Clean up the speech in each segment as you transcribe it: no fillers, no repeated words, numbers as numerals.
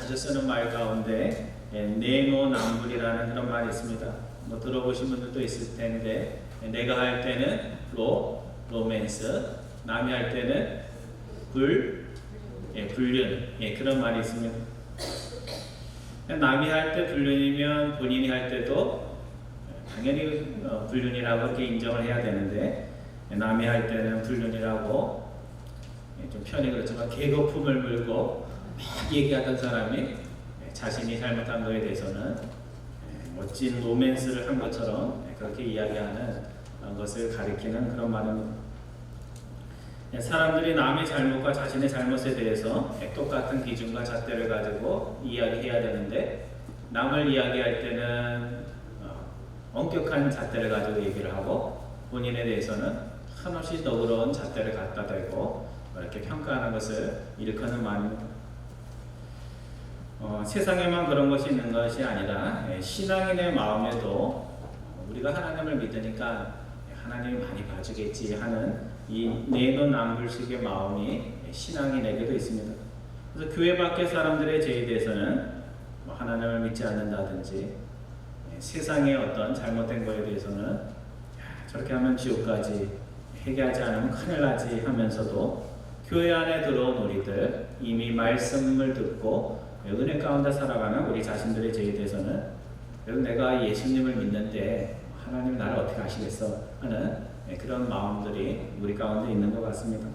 자주 쓰는 말 가운데 내노남불이라는 그런 말이 있습니다. 뭐 들어보신 분들도 있을 텐데, 내가 할 때는 로맨스, 남이 할 때는 불륜, 그런 말이 있습니다. 남이 할 때 불륜이면 본인이 할 때도 당연히 불륜이라고 이렇게 인정을 해야 되는데, 남이 할 때는 불륜이라고 좀 편히 그렇지만 계거품을 물고 막 얘기하던 사람이 자신이 잘못한 것에 대해서는 멋진 로맨스를 한 것처럼 그렇게 이야기하는 것을 가리키는 그런 말입니다. 사람들이 남의 잘못과 자신의 잘못에 대해서 똑같은 기준과 잣대를 가지고 이야기해야 되는데, 남을 이야기할 때는 엄격한 잣대를 가지고 얘기를 하고, 본인에 대해서는 한없이 너그러운 잣대를 갖다 대고 이렇게 평가하는 것을 일컫는 말입니다. 세상에만 그런 것이 있는 것이 아니라 신앙인의 마음에도 우리가 하나님을 믿으니까 하나님이 많이 봐주겠지 하는 이 내노남불식의 마음이 신앙인에게도 있습니다. 그래서 교회 밖의 사람들의 죄에 대해서는 하나님을 믿지 않는다든지, 세상의 어떤 잘못된 것에 대해서는 저렇게 하면 지옥까지, 회개하지 않으면 큰일 나지 하면서도, 교회 안에 들어온 우리들, 이미 말씀을 듣고 은혜 가운데 살아가는 우리 자신들의 죄에 대해서는, 내가 예수님을 믿는데 하나님이 나를 어떻게 아시겠어 하는 그런 마음들이 우리 가운데 있는 것 같습니다.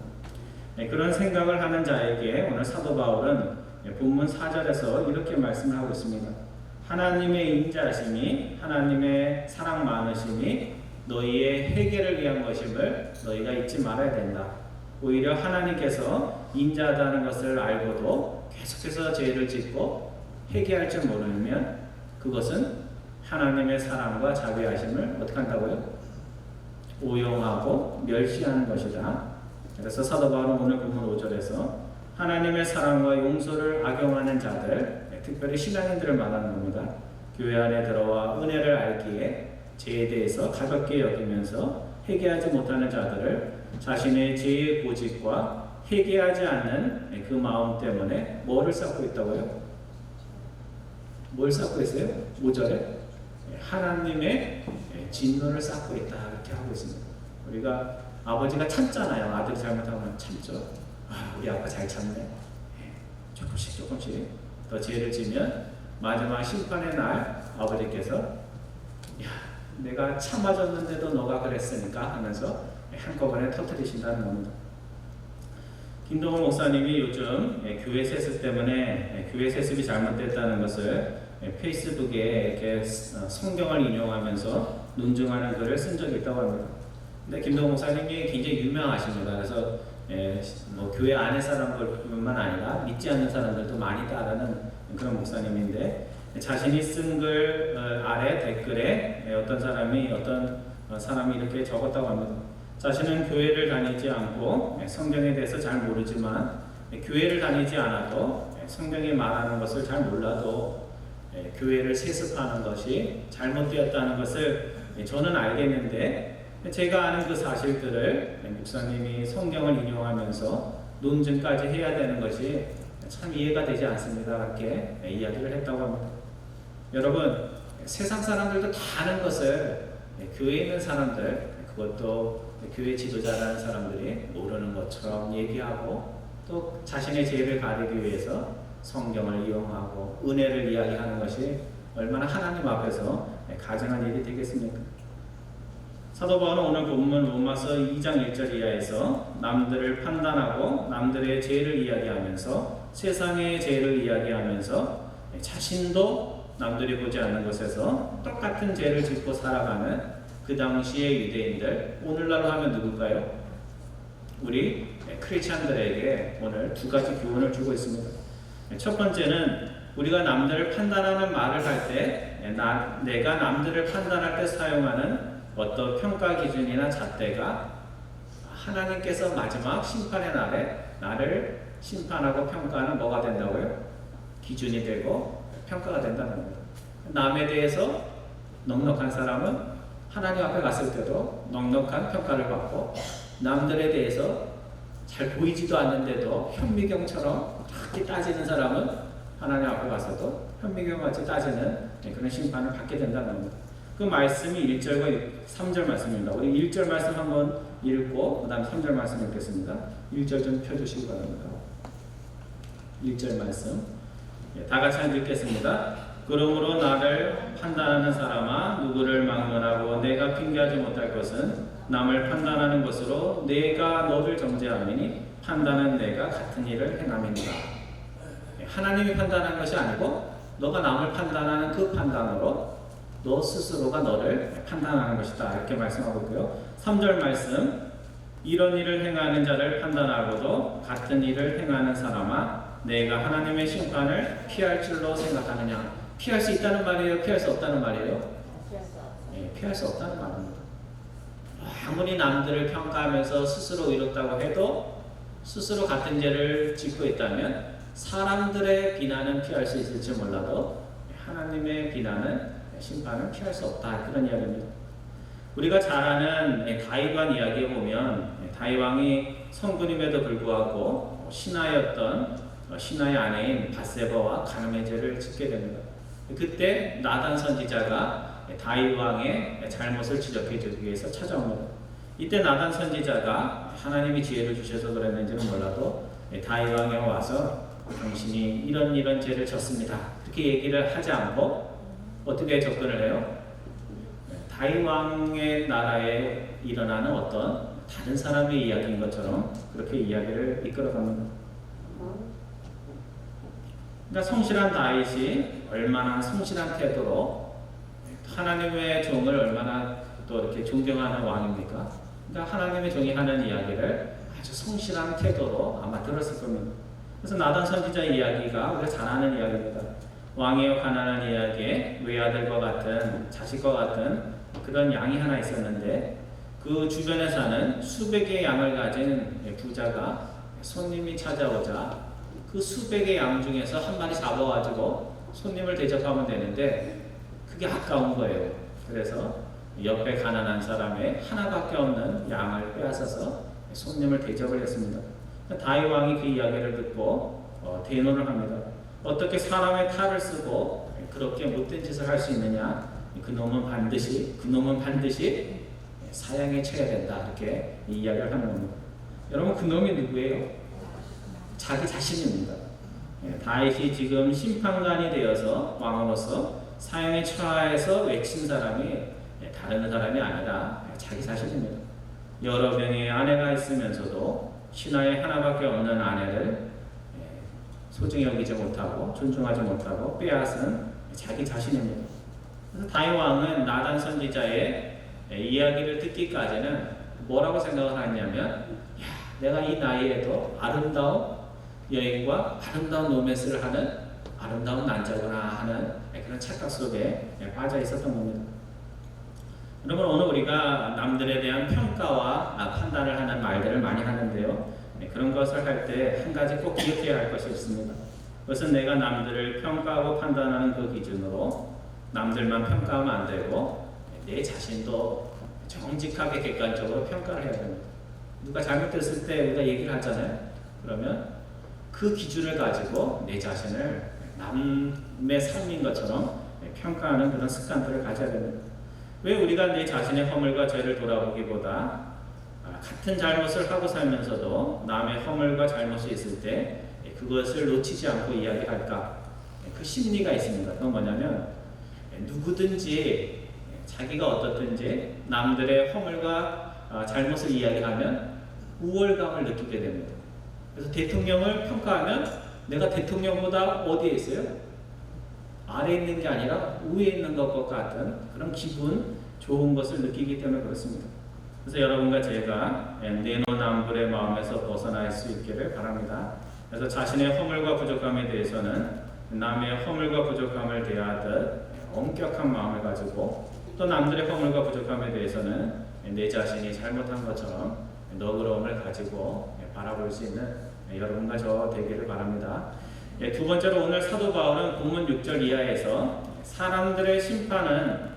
그런 생각을 하는 자에게 오늘 사도 바울은 본문 4절에서 이렇게 말씀을 하고 있습니다. 하나님의 인자하심이, 하나님의 사랑 많으심이 너희의 회개를 위한 것임을 너희가 잊지 말아야 된다. 오히려 하나님께서 인자하다는 것을 알고도 계속해서 죄를 짓고 회개할 줄 모르면 그것은 하나님의 사랑과 자비하심을 어떻게 한다고요? 오용하고 멸시하는 것이다. 그래서 사도 바울은 오늘 본문 5절에서 하나님의 사랑과 용서를 악용하는 자들, 특별히 신앙인들을 말하는 겁니다. 교회 안에 들어와 은혜를 알기에 죄에 대해서 가볍게 여기면서 회개하지 못하는 자들을 자신의 죄의 고집과 회개하지 않는 그 마음 때문에 뭐를 쌓고 있다고요? 뭘 쌓고 있어요? 5절에 하나님의 진노를 쌓고 있다 이렇게 하고 있습니다. 우리가 아버지가 참잖아요. 아들이 잘못하면 참죠. 우리 아빠 잘 참네. 조금씩 더 죄를 지면 마지막 심판의 날 아버지께서 내가 참아줬는데도 너가 그랬으니까 하면서 한꺼번에 터뜨리신다는 겁니다. 김동훈 목사님이 요즘 교회 세습 때문에 교회 세습이 잘못됐다는 것을 페이스북에 이렇게 성경을 인용하면서 논증하는 글을 쓴 적이 있다고 합니다. 근데 김동훈 목사님이 굉장히 유명하십니다. 그래서 교회 안의 사람들뿐만 아니라 믿지 않는 사람들도 많이 따르는 그런 목사님인데, 자신이 쓴 글 아래 댓글에 어떤 사람이 이렇게 적었다고 합니다. 자신은 교회를 다니지 않고 성경에 대해서 잘 모르지만, 교회를 다니지 않아도 성경이 말하는 것을 잘 몰라도 교회를 세습하는 것이 잘못되었다는 것을 저는 알겠는데, 제가 아는 그 사실들을 목사님이 성경을 인용하면서 논증까지 해야 되는 것이 참 이해가 되지 않습니다. 이렇게 이야기를 했다고 합니다. 여러분, 세상 사람들도 다 아는 것을 교회에 있는 사람들, 그것도 교회 지도자라는 사람들이 모르는 것처럼 얘기하고, 또 자신의 죄를 가리기 위해서 성경을 이용하고 은혜를 이야기하는 것이 얼마나 하나님 앞에서 가증한 일이 되겠습니까? 사도 바울은 오늘 본문 로마서 2장 1절 이하에서 남들을 판단하고 남들의 죄를 이야기하면서 세상의 죄를 이야기하면서 자신도 남들이 보지 않는 곳에서 똑같은 죄를 짓고 살아가는 그 당시의 유대인들, 오늘날로 하면 누굴까요? 우리 크리스찬들에게 오늘 두 가지 교훈을 주고 있습니다. 첫 번째는 우리가 남들을 판단하는 말을 할 때, 내가 남들을 판단할 때 사용하는 어떤 평가 기준이나 잣대가 하나님께서 마지막 심판의 날에 나를 심판하고 평가하는 뭐가 된다고요? 기준이 되고 평가가 된다는 겁니다. 남에 대해서 넉넉한 사람은 하나님 앞에 갔을 때도 넉넉한 평가를 받고, 남들에 대해서 잘 보이지도 않는데도 현미경처럼 그렇게 따지는 사람은 하나님 앞에 가서도 현미경 같이 따지는 그런 심판을 받게 된다는 겁니다. 그 말씀이 1절과 3절 말씀입니다. 우리 1절 말씀 한번 읽고 그 다음 3절 말씀 읽겠습니다. 1절 좀 펴주시기 바랍니다. 1절 말씀 다 같이 한번 읽겠습니다. 그러므로 나를 판단하는 사람아 누구를 막론하고 내가 핑계하지 못할 것은 남을 판단하는 것으로 내가 너를 정죄함이니 판단은 내가 같은 일을 행함이니라. 하나님이 판단하는 것이 아니고 너가 남을 판단하는 그 판단으로 너 스스로가 너를 판단하는 것이다. 이렇게 말씀하고 있고요. 3절 말씀 이런 일을 행하는 자를 판단하고도 같은 일을 행하는 사람아 내가 하나님의 심판을 피할 줄로 생각하느냐. 피할 수 있다는 말이에요? 피할 수 없다는 말이에요? 피할 수 없다는 말입니다. 아무리 남들을 평가하면서 스스로 이렇다고 해도 스스로 같은 죄를 짓고 있다면 사람들의 비난은 피할 수 있을지 몰라도 하나님의 비난은 심판을 피할 수 없다. 그런 이야기입니다. 우리가 잘 아는 다윗 왕 이야기에 보면 다윗 왕이 성군임에도 불구하고 신하의 아내인 밧세바와 간음의 죄를 짓게 됩니다. 그때 나단 선지자가 다윗 왕의 잘못을 지적해 주기 위해서 찾아옵니다. 이때 나단 선지자가 하나님이 지혜를 주셔서 그랬는지는 몰라도 다윗 왕에 와서 당신이 이런 죄를 졌습니다. 그렇게 얘기를 하지 않고 어떻게 접근을 해요? 다윗 왕의 나라에 일어나는 어떤 다른 사람의 이야기인 것처럼 그렇게 이야기를 이끌어갑니다. 그러니까 성실한 다윗이 얼마나 성실한 태도로 하나님의 종을 얼마나 또 이렇게 존경하는 왕입니까? 그러니까 하나님의 종이 하는 이야기를 아주 성실한 태도로 아마 들었을 겁니다. 그래서 나단 선지자 이야기가 우리가 잘 아는 이야기입니다. 왕이여 가난한 이야기에 외아들과 같은 자식과 같은 그런 양이 하나 있었는데 그 주변에 사는 수백의 양을 가진 부자가 손님이 찾아오자 그 수백의 양 중에서 한 마리 잡아가지고 손님을 대접하면 되는데 그게 아까운 거예요. 그래서 옆에 가난한 사람의 하나밖에 없는 양을 빼앗아서 손님을 대접을 했습니다. 다윗 왕이 그 이야기를 듣고 대노를 합니다. 어떻게 사람의 탈을 쓰고 그렇게 못된 짓을 할 수 있느냐? 그놈은 반드시 사형에 쳐야 된다. 이렇게 이야기를 하는 겁니다. 여러분 그놈이 누구예요? 자기 자신입니다. 다윗이 지금 심판관이 되어서 왕으로서 사형에 처해서 외친 사람이 다른 사람이 아니라 자기 자신입니다. 여러 명의 아내가 있으면서도 신하의 하나밖에 없는 아내를 소중히 여기지 못하고 존중하지 못하고 빼앗은 자기 자신입니다. 그래서 다윗 왕은 나단 선지자의 이야기를 듣기까지는 뭐라고 생각을 했냐면 내가 이 나이에도 아름다운 여인과 아름다운 로맨스를 하는 아름다운 남자구나 하는 그런 착각 속에 빠져 있었던 겁니다. 여러분 오늘 우리가 남들에 대한 평가와 판단을 하는 말들을 많이 하는데요. 그런 것을 할 때 한 가지 꼭 기억해야 할 것이 있습니다. 그것은 내가 남들을 평가하고 판단하는 그 기준으로 남들만 평가하면 안 되고 내 자신도 정직하게 객관적으로 평가를 해야 됩니다. 누가 잘못됐을 때 우리가 얘기를 하잖아요. 그러면 그 기준을 가지고 내 자신을 남의 삶인 것처럼 평가하는 그런 습관들을 가져야 됩니다. 왜 우리가 내 자신의 허물과 죄를 돌아보기보다 같은 잘못을 하고 살면서도 남의 허물과 잘못이 있을 때 그것을 놓치지 않고 이야기할까? 그 심리가 있습니다. 그건 뭐냐면 누구든지 자기가 어떻든지 남들의 허물과 잘못을 이야기하면 우월감을 느끼게 됩니다. 그래서 대통령을 평가하면 내가 대통령보다 어디에 있어요? 아래에 있는 게 아니라 위에 있는 것과 같은 그런 기분 좋은 것을 느끼기 때문에 그렇습니다. 그래서 여러분과 제가 내노남불의 마음에서 벗어날 수 있기를 바랍니다. 그래서 자신의 허물과 부족함에 대해서는 남의 허물과 부족함을 대하듯 엄격한 마음을 가지고 또 남들의 허물과 부족함에 대해서는 내 자신이 잘못한 것처럼 너그러움을 가지고 바라볼 수 있는 여러분과 저 되기를 바랍니다. 두 번째로 오늘 사도 바울은 본문 6절 이하에서 사람들의 심판은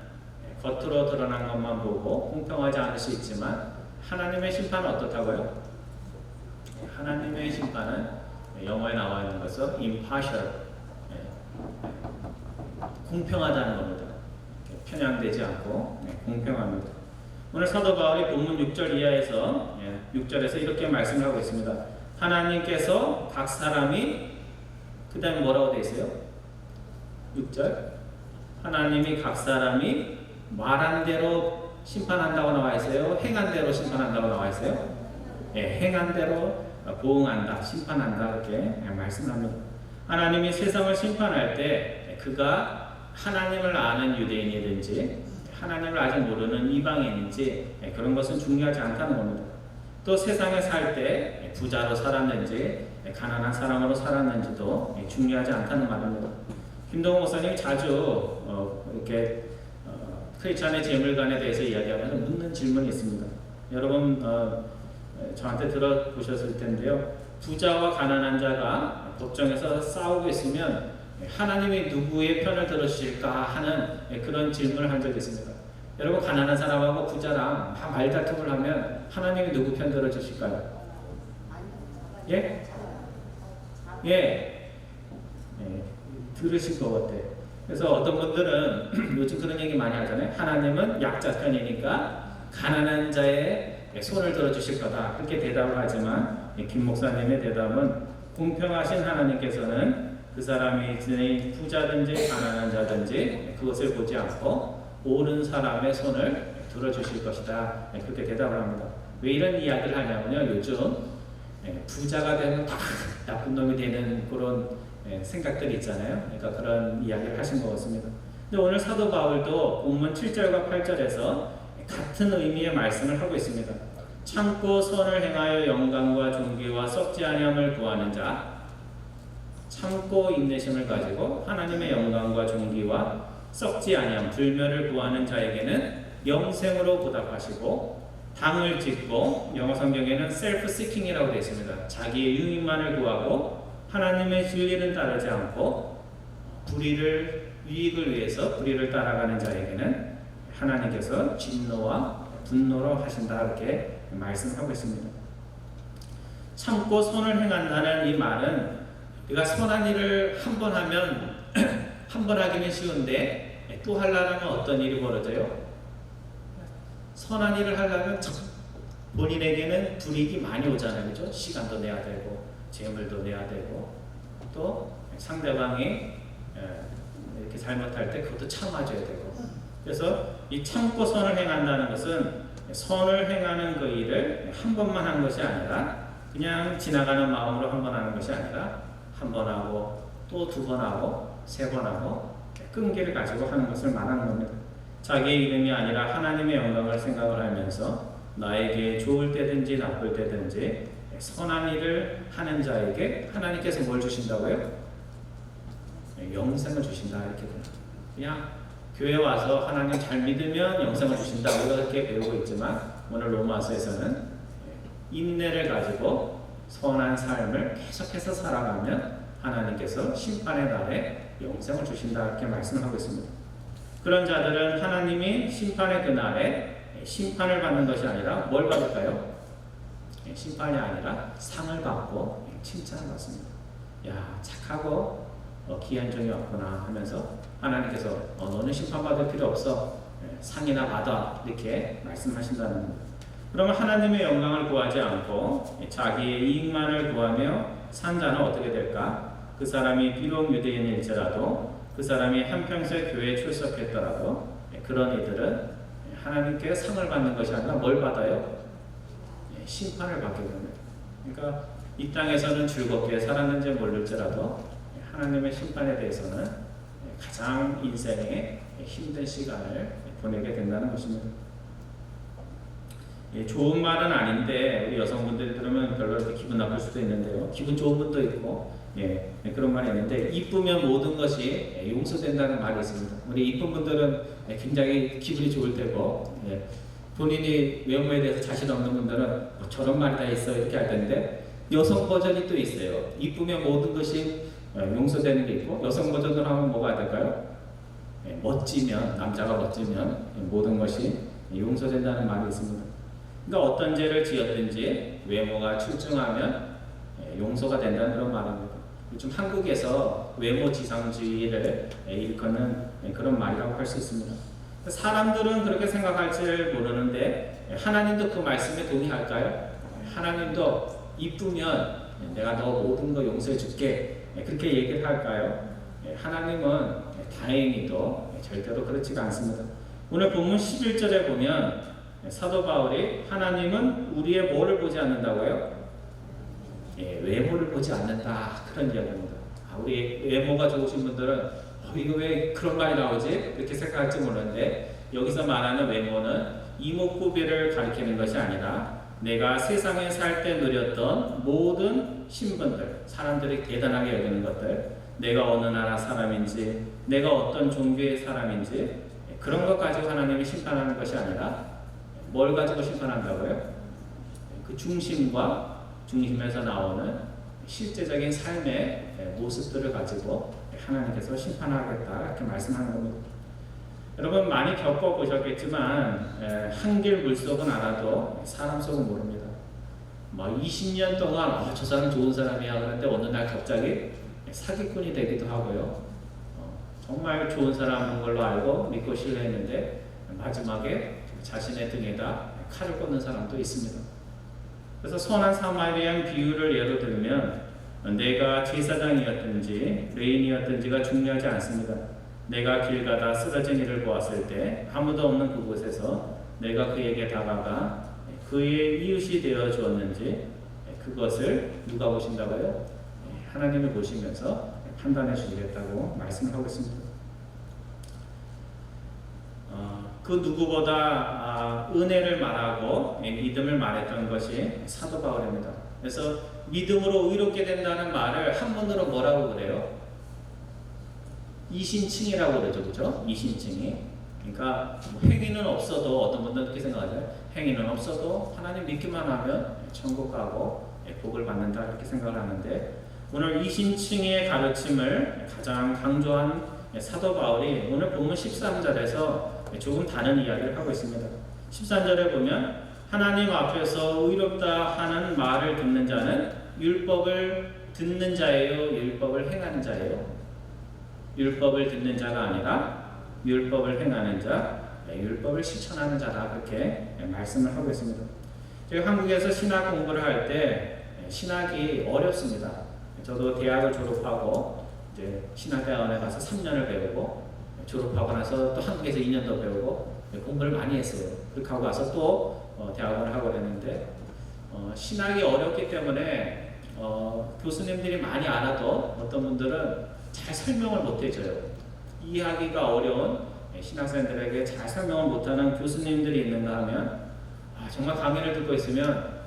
겉으로 드러난 것만 보고 공평하지 않을 수 있지만 하나님의 심판은 어떻다고요? 하나님의 심판은 영어에 나와 있는 것은 impartial, 공평하다는 겁니다. 편향되지 않고 공평합니다. 오늘 사도 바울이 본문 6절 이하에서 6절에서 이렇게 말씀을 하고 있습니다. 하나님께서 각 사람이 그 다음에 뭐라고 되어 있어요? 6절 하나님이 각 사람이 말한 대로 심판한다고 나와 있어요? 행한 대로 심판한다고 나와 있어요? 행한 대로 보응한다, 심판한다 이렇게 말씀합니다. 하나님이 세상을 심판할 때 그가 하나님을 아는 유대인이든지 하나님을 아직 모르는 이방인인지 그런 것은 중요하지 않다는 겁니다. 또 세상에 살 때 부자로 살았는지 가난한 사람으로 살았는지도 중요하지 않다는 말입니다. 김동호 목사님이 자주 이렇게 크리스찬의 재물관에 대해서 이야기하면서 묻는 질문이 있습니다. 여러분 저한테 들어보셨을 텐데요. 부자와 가난한 자가 법정에서 싸우고 있으면 하나님이 누구의 편을 들어주실까 하는 그런 질문을 한 적이 있습니다. 여러분 가난한 사람하고 부자랑 막 말다툼을 하면 하나님이 누구 편 들어주실까요? 예? 들으실 것 같아요. 그래서 어떤 분들은 요즘 그런 얘기 많이 하잖아요. 하나님은 약자 편이니까 가난한 자의 손을 들어주실 거다. 그렇게 대답을 하지만 김 목사님의 대답은 공평하신 하나님께서는 그 사람이 부자든지 가난한 자든지 그것을 보지 않고 옳은 사람의 손을 들어주실 것이다. 그렇게 대답을 합니다. 왜 이런 이야기를 하냐면요. 요즘 부자가 되면 다 나쁜 놈이 되는 그런 생각들이 있잖아요. 그러니까 그런 이야기를 하신 것 같습니다. 근데 오늘 사도 바울도 본문 7절과 8절에서 같은 의미의 말씀을 하고 있습니다. 참고 선을 행하여 영광과 존귀와 썩지 아니함을 구하는 자, 참고 인내심을 가지고 하나님의 영광과 존귀와 썩지 아니함, 불멸을 구하는 자에게는 영생으로 보답하시고 당을 짓고 영어 성경에는 self-seeking이라고 되어 있습니다. 자기의 유익만을 구하고 하나님의 진리는 따르지 않고 유익을 위해서 불의를 따라가는 자에게는 하나님께서 진노와 분노로 하신다 이렇게 말씀하고 있습니다. 참고 선을 행한다는 이 말은 우리가 선한 일을 한 번 하면 한 번 하기는 쉬운데 또 하려면 어떤 일이 벌어져요? 선한 일을 하려면 본인에게는 불이익이 많이 오잖아요. 그렇죠? 시간도 내야 되고 재물도 내야 되고 또 상대방이 이렇게 잘못할 때 그것도 참아줘야 되고 그래서 이 참고 선을 행한다는 것은 선을 행하는 그 일을 한 번만 한 것이 아니라 그냥 지나가는 마음으로 한 번 하는 것이 아니라 한 번 하고 또 두 번 하고 세 번 하고 끈기를 가지고 하는 것을 말하는 겁니다. 자기의 이름이 아니라 하나님의 영광을 생각을 하면서 나에게 좋을 때든지 나쁠 때든지 선한 일을 하는 자에게 하나님께서 뭘 주신다고요? 영생을 주신다 이렇게 됩니다. 그냥 교회 와서 하나님 잘 믿으면 영생을 주신다 우리가 그렇게 배우고 있지만 오늘 로마서에서는 인내를 가지고 선한 삶을 계속해서 살아가면 하나님께서 심판의 날에 영생을 주신다 이렇게 말씀하고 있습니다. 그런 자들은 하나님이 심판의 그날에 심판을 받는 것이 아니라 뭘 받을까요? 심판이 아니라 상을 받고 칭찬을 받습니다. 야 착하고 귀한 종이 왔구나 하면서 하나님께서 너는 심판받을 필요 없어 상이나 받아 이렇게 말씀하신다는 겁니다. 그러면 하나님의 영광을 구하지 않고 자기의 이익만을 구하며 산 자는 어떻게 될까? 그 사람이 비록 유대인일지라도 그 사람이 한평생 교회에 출석했더라도 그런 이들은 하나님께 상을 받는 것이 아니라 뭘 받아요? 심판을 받게 됩니다. 그러니까 이 땅에서는 즐겁게 살았는지 모를지라도 하나님의 심판에 대해서는 가장 인생에 힘든 시간을 보내게 된다는 것입니다. 좋은 말은 아닌데 우리 여성분들이 들으면 별로 이렇게 기분 나쁠 수도 있는데요. 기분 좋은 분도 있고 그런 말이 있는데 이쁘면 모든 것이 용서된다는 말이 있습니다. 우리 이쁜 분들은 굉장히 기분이 좋을 때고 본인이 외모에 대해서 자신 없는 분들은 저런 말이 다 있어 이렇게 할 텐데 여성 버전이 또 있어요. 이쁘면 모든 것이 용서되는 게 있고 여성 버전으로 하면 뭐가 될까요? 멋지면 남자가 멋지면 모든 것이 용서된다는 말이 있습니다. 그러니까 어떤 죄를 지었든지 외모가 출중하면 용서가 된다는 그런 말입니다. 요즘 한국에서 외모 지상주의를 일컫는 그런 말이라고 할 수 있습니다. 사람들은 그렇게 생각할지 모르는데 하나님도 그 말씀에 동의할까요? 하나님도 이쁘면 내가 너 모든 거 용서해 줄게 그렇게 얘기를 할까요? 하나님은 다행히도 절대로 그렇지가 않습니다. 오늘 본문 11절에 보면 사도 바울이 하나님은 우리의 뭐를 보지 않는다고요? 외모를 보지 않는다 그런 이야기입니다. 우리 외모가 좋으신 분들은 이거 왜 그런 말이 나오지? 이렇게 생각할지 모르는데 여기서 말하는 외모는 이목구비를 가리키는 것이 아니라 내가 세상에 살 때 누렸던 모든 신분들, 사람들이 대단하게 여기는 것들, 내가 어느 나라 사람인지, 내가 어떤 종교의 사람인지 그런 것 가지고 하나님이 심판하는 것이 아니라 뭘 가지고 심판한다고요? 그 중심에서 나오는 실제적인 삶의 모습들을 가지고 하나님께서 심판하겠다 이렇게 말씀하는 겁니다. 여러분 많이 겪어보셨겠지만 한길 물속은 알아도 사람 속은 모릅니다. 20년 동안 저 사람 좋은 사람이야 그런데 어느 날 갑자기 사기꾼이 되기도 하고요. 정말 좋은 사람인 걸로 알고 믿고 신뢰했는데 마지막에 자신의 등에다 칼을 꽂는 사람도 있습니다. 그래서 선한 사마리안 비유를 예로 들면 내가 제사장이었든지 레인이었든지가 중요하지 않습니다. 내가 길 가다 쓰러진 이를 보았을 때 아무도 없는 그곳에서 내가 그에게 다가가 그의 이웃이 되어 주었는지 그것을 누가 보신다고요? 하나님이 보시면서 판단해 주시겠다고 말씀을 하고 있습니다. 그 누구보다 은혜를 말하고 믿음을 말했던 것이 사도 바울입니다. 그래서 믿음으로 의롭게 된다는 말을 한문으로 뭐라고 그래요? 이신칭이라고 그러죠, 그렇죠? 이신칭이. 그러니까 행위는 없어도 어떤 분들은 그렇게 생각하잖아요. 행위는 없어도 하나님 믿기만 하면 천국 가고 복을 받는다 이렇게 생각을 하는데 오늘 이신칭의 가르침을 가장 강조한 사도 바울이 오늘 본문 13절에서 조금 다른 이야기를 하고 있습니다. 13절에 보면 하나님 앞에서 의롭다 하는 말을 듣는 자는 율법을 듣는 자예요, 율법을 행하는 자예요? 율법을 듣는 자가 아니라 율법을 행하는 자, 율법을 실천하는 자다 그렇게 말씀을 하고 있습니다. 제가 한국에서 신학 공부를 할 때 신학이 어렵습니다. 저도 대학을 졸업하고 이제 신학대학원에 가서 3년을 배우고 졸업하고 나서 또 한국에서 2년 더 배우고 공부를 많이 했어요. 그렇게 하고 와서 또 대학원을 하고 그랬는데 신학이 어렵기 때문에 교수님들이 많이 알아도 어떤 분들은 잘 설명을 못 해줘요. 이해하기가 어려운 신학생들에게 잘 설명을 못하는 교수님들이 있는가 하면 정말 강의를 듣고 있으면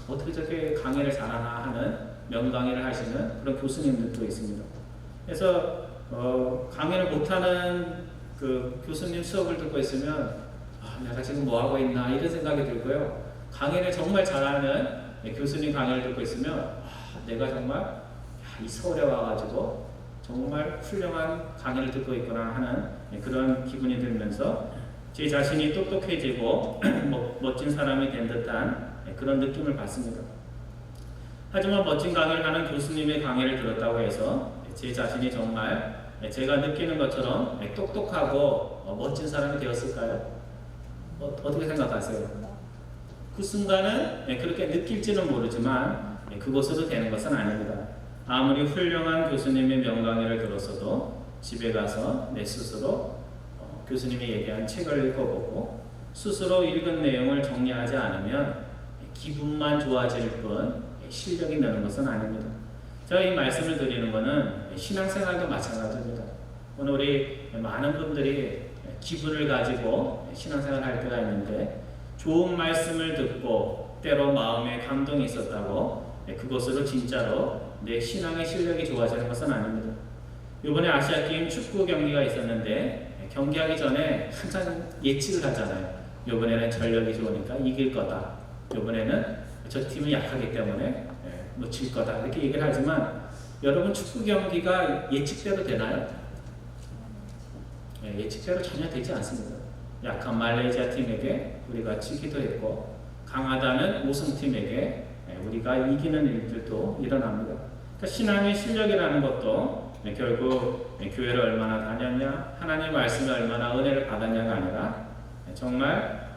어떻게 저렇게 강의를 잘하나 하는 명강의를 하시는 그런 교수님들도 있습니다. 그래서 강의를 못하는 그 교수님 수업을 듣고 있으면 내가 지금 뭐하고 있나 이런 생각이 들고요. 강의를 정말 잘하는 교수님 강의를 듣고 있으면 내가 정말 이 서울에 와가지고 정말 훌륭한 강의를 듣고 있구나 하는 그런 기분이 들면서 제 자신이 똑똑해지고 멋진 사람이 된 듯한 그런 느낌을 받습니다. 하지만 멋진 강의를 하는 교수님의 강의를 들었다고 해서 제 자신이 정말 제가 느끼는 것처럼 똑똑하고 멋진 사람이 되었을까요? 어떻게 생각하세요? 그 순간은 그렇게 느낄지는 모르지만 그것으로 되는 것은 아닙니다. 아무리 훌륭한 교수님의 명강의를 들었어도 집에 가서 내 스스로 교수님이 얘기한 책을 읽어보고 스스로 읽은 내용을 정리하지 않으면 기분만 좋아질 뿐 실력이 느는 것은 아닙니다. 제가 이 말씀을 드리는 것은 신앙생활도 마찬가지입니다. 오늘 우리 많은 분들이 기분을 가지고 신앙생활을 할 때가 있는데 좋은 말씀을 듣고 때로 마음에 감동이 있었다고 그것으로 진짜로 내 신앙의 실력이 좋아지는 것은 아닙니다. 이번에 아시아게임 축구 경기가 있었는데 경기하기 전에 항상 예측을 하잖아요. 이번에는 전력이 좋으니까 이길 거다. 이번에는 저 팀이 약하기 때문에 질 거다. 이렇게 얘기를 하지만 여러분 축구 경기가 예측대로 되나요? 예측대로 전혀 되지 않습니다. 약한 말레이시아 팀에게 우리가 지기도 했고 강하다는 우승팀에게 우리가 이기는 일들도 일어납니다. 그러니까 신앙의 실력이라는 것도 결국 교회를 얼마나 다녔냐, 하나님의 말씀을 얼마나 은혜를 받았냐가 아니라 정말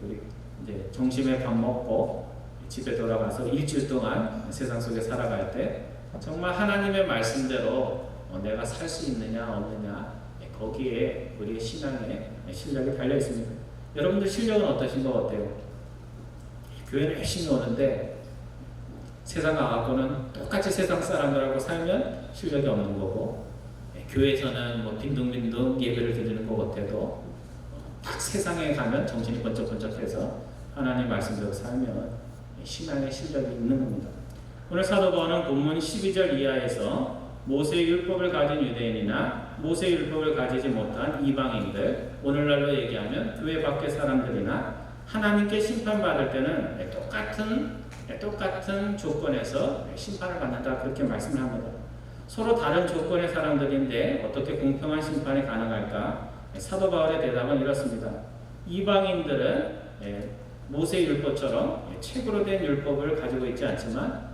우리 이제 점심에 밥 먹고 집에 돌아가서 일주일 동안 세상 속에 살아갈 때 정말 하나님의 말씀대로 내가 살 수 있느냐 없느냐, 거기에 우리의 신앙의 실력이 달려 있습니다. 여러분들 실력은 어떠신 것 같아요? 교회는 열심히 오는데 세상 가갖고는 똑같이 세상 사람들하고 살면 실력이 없는 거고, 교회에서는 뭐 빈둥빈둥 예배를 드리는 것 같아도 딱 세상에 가면 정신이 번쩍번쩍해서 하나님 말씀대로 살면 신앙의 실력이 있는 겁니다. 오늘 사도 바울은 본문 12절 이하에서 모세의 율법을 가진 유대인이나 모세의 율법을 가지지 못한 이방인들, 오늘날로 얘기하면 교회 밖의 사람들이나 하나님께 심판받을 때는 똑같은 조건에서 심판을 받는다, 그렇게 말씀을 합니다. 서로 다른 조건의 사람들인데 어떻게 공평한 심판이 가능할까? 사도 바울의 대답은 이렇습니다. 이방인들은 모세의 율법처럼 책으로 된 율법을 가지고 있지 않지만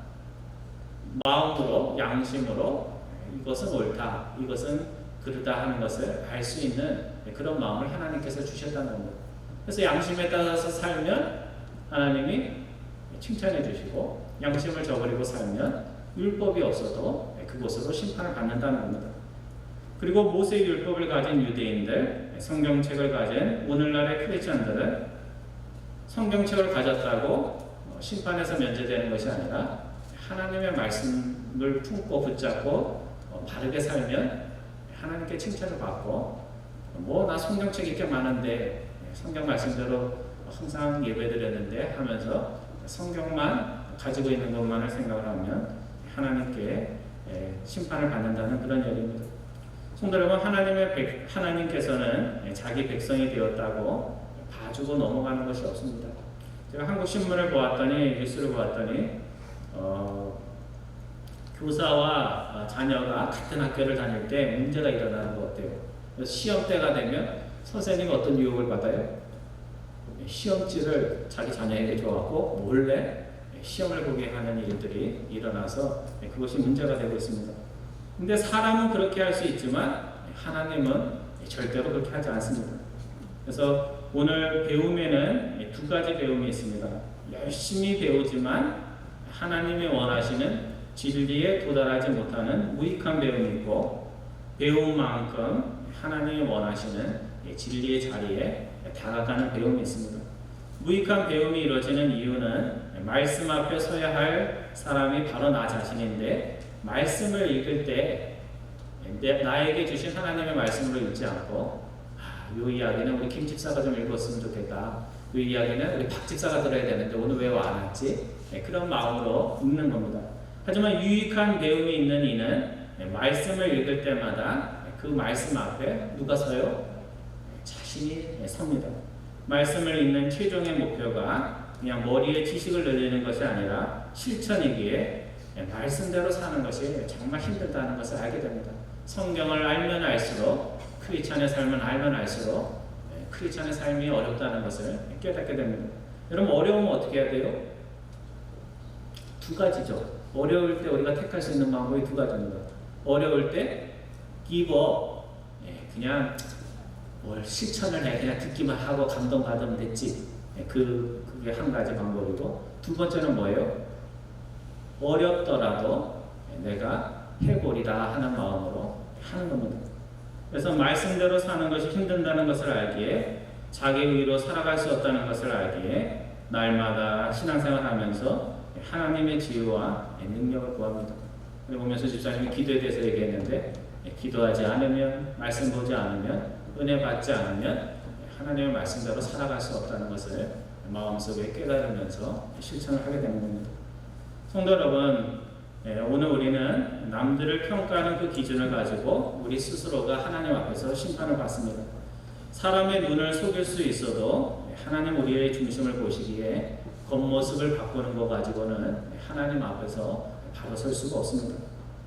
마음으로, 양심으로 이것은 옳다, 이것은 그르다 하는 것을 알 수 있는 그런 마음을 하나님께서 주셨다는 겁니다. 그래서 양심에 따라서 살면 하나님이 칭찬해 주시고, 양심을 저버리고 살면 율법이 없어도 그곳으로 심판을 받는다는 겁니다. 그리고 모세의 율법을 가진 유대인들, 성경책을 가진 오늘날의 크리스천들은 성경책을 가졌다고 심판에서 면제되는 것이 아니라 하나님의 말씀을 품고 붙잡고 바르게 살면 하나님께 칭찬을 받고, 나 성경책 이렇게 많은데 성경 말씀대로 항상 예배드렸는데 하면서 성경만 가지고 있는 것만을 생각을 하면 하나님께 심판을 받는다는 그런 얘기입니다. 성도 여러분, 하나님께서는 자기 백성이 되었다고 봐주고 넘어가는 것이 없습니다. 제가 한국 신문을 보았더니, 뉴스를 보았더니 교사와 자녀가 같은 학교를 다닐 때 문제가 일어나는 것 같아요. 시험 때가 되면 선생님이 어떤 유혹을 받아요? 시험지를 자기 자녀에게 줘갖고 몰래 시험을 보게 하는 일들이 일어나서 그것이 문제가 되고 있습니다. 근데 사람은 그렇게 할 수 있지만 하나님은 절대로 그렇게 하지 않습니다. 그래서 오늘 배움에는 두 가지 배움이 있습니다. 열심히 배우지만 하나님이 원하시는 진리에 도달하지 못하는 무익한 배움이 있고, 배운 만큼 하나님이 원하시는 진리의 자리에 다가가는 배움이 있습니다. 무익한 배움이 이루어지는 이유는 말씀 앞에 서야 할 사람이 바로 나 자신인데, 말씀을 읽을 때 나에게 주신 하나님의 말씀으로 읽지 않고, 이 이야기는 우리 김 집사가 좀 읽었으면 좋겠다, 이 이야기는 우리 박 집사가 들어야 되는데 오늘 왜 안 왔지? 그런 마음으로 읽는 겁니다. 하지만 유익한 배움이 있는 이는 말씀을 읽을 때마다 그 말씀 앞에 누가 서요? 자신이 섭니다. 말씀을 읽는 최종의 목표가 그냥 머리에 지식을 늘리는 것이 아니라 실천이기에 말씀대로 사는 것이 정말 힘들다는 것을 알게 됩니다. 성경을 알면 알수록, 크리스찬의 삶을 알면 알수록 크리스찬의 삶이 어렵다는 것을 깨닫게 됩니다. 여러분, 어려우면 어떻게 해야 돼요? 두 가지죠. 어려울 때 우리가 택할 수 있는 방법이 두 가지입니다. 어려울 때 give up, 그냥 뭘 실천을 해, 그냥 듣기만 하고 감동받으면 됐지, 그게 한 가지 방법이고, 두 번째는 뭐예요? 어렵더라도 내가 해보리라 하는 마음으로 하는 겁니다. 그래서 말씀대로 사는 것이 힘든다는 것을 알기에, 자기 의로 살아갈 수 없다는 것을 알기에 날마다 신앙생활 하면서 하나님의 지혜와 능력을 구합니다. 그리고 보면서 집사님이 기도에 대해서 얘기했는데, 기도하지 않으면, 말씀 보지 않으면, 은혜 받지 않으면 하나님의 말씀대로 살아갈 수 없다는 것을 마음속에 깨달으면서 실천을 하게 되는 겁니다. 성도 여러분, 오늘 우리는 남들을 평가하는 그 기준을 가지고 우리 스스로가 하나님 앞에서 심판을 받습니다. 사람의 눈을 속일 수 있어도 하나님 우리의 중심을 보시기에 겉모습을 바꾸는 것 가지고는 하나님 앞에서 바로 설 수가 없습니다.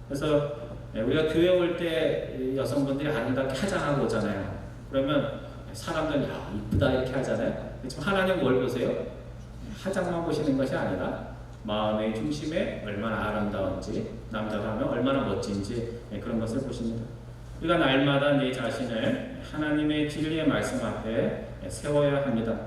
그래서 우리가 교회 올 때 여성분들이 아름답게 화장하고 오잖아요. 그러면 사람들이 이쁘다 이렇게 하잖아요. 지금 하나님 뭘 보세요? 화장만 보시는 것이 아니라 마음의 중심에 얼마나 아름다운지, 남자가 하면 얼마나 멋진지 그런 것을 보십니다. 우리가 날마다 내 자신을 하나님의 진리의 말씀 앞에 세워야 합니다.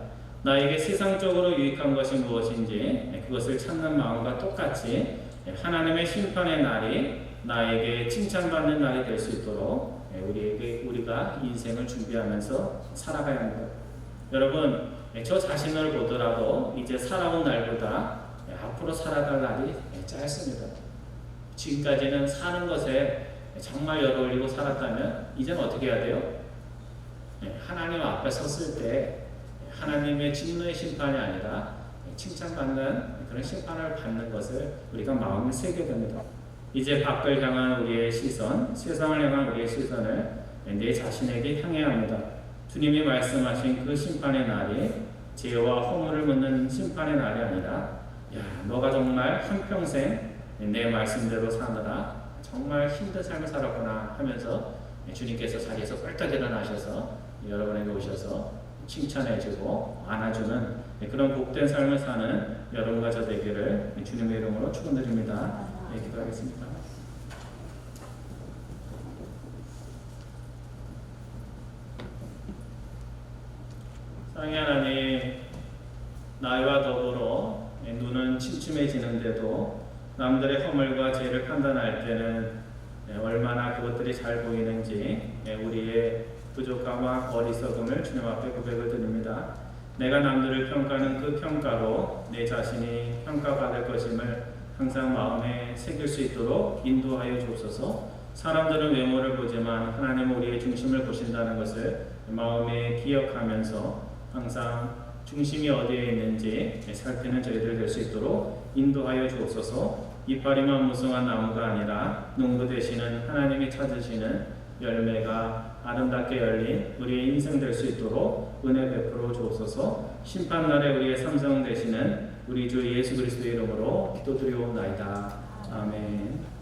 나에게 세상적으로 유익한 것이 무엇인지 그것을 찾는 마음과 똑같이 하나님의 심판의 날이 나에게 칭찬받는 날이 될 수 있도록 우리가 인생을 준비하면서 살아가야 합니다. 여러분, 저 자신을 보더라도 이제 살아온 날보다 앞으로 살아갈 날이 짧습니다. 지금까지는 사는 것에 정말 열 올리고 살았다면 이제는 어떻게 해야 돼요? 하나님 앞에 섰을 때 하나님의 진노의 심판이 아니라 칭찬받는 그런 심판을 받는 것을 우리가 마음에 새게 됩니다. 이제 밖을 향한 우리의 시선, 세상을 향한 우리의 시선을 내 자신에게 향해야 합니다. 주님이 말씀하신 그 심판의 날이 죄와 허물을 묻는 심판의 날이 아니라 너가 정말 한평생 내 말씀대로 사느라 정말 힘든 삶을 살았구나 하면서 주님께서 자리에서 뻘떡 일어나셔서 여러분에게 오셔서 칭찬해주고 안아주는 그런 복된 삶을 사는 여러분과 저 되기를 주님의 이름으로 축원드립니다. 기도하겠습니다. 사랑의 하나님, 나이와 더불어 눈은 침침해지는데도 남들의 허물과 죄를 판단할 때는 얼마나 그것들이 잘 보이는지 우리의 부족함과 어리석음을 주님 앞에 고백을 드립니다. 내가 남들을 평가하는 그 평가로 내 자신이 평가받을 것임을 항상 마음에 새길 수 있도록 인도하여 주옵소서. 사람들은 외모를 보지만 하나님은 우리의 중심을 보신다는 것을 마음에 기억하면서 항상 중심이 어디에 있는지 살피는 저희들 될 수 있도록 인도하여 주옵소서. 이파리만 무성한 나무가 아니라 농부 되시는 하나님이 찾으시는 열매가 아름답게 열린 우리의 인생 될 수 있도록 은혜 베풀어 주옵소서. 심판날에 우리의 삼성 되시는 우리 주 예수 그리스도의 이름으로 기도드리옵나이다. 아멘.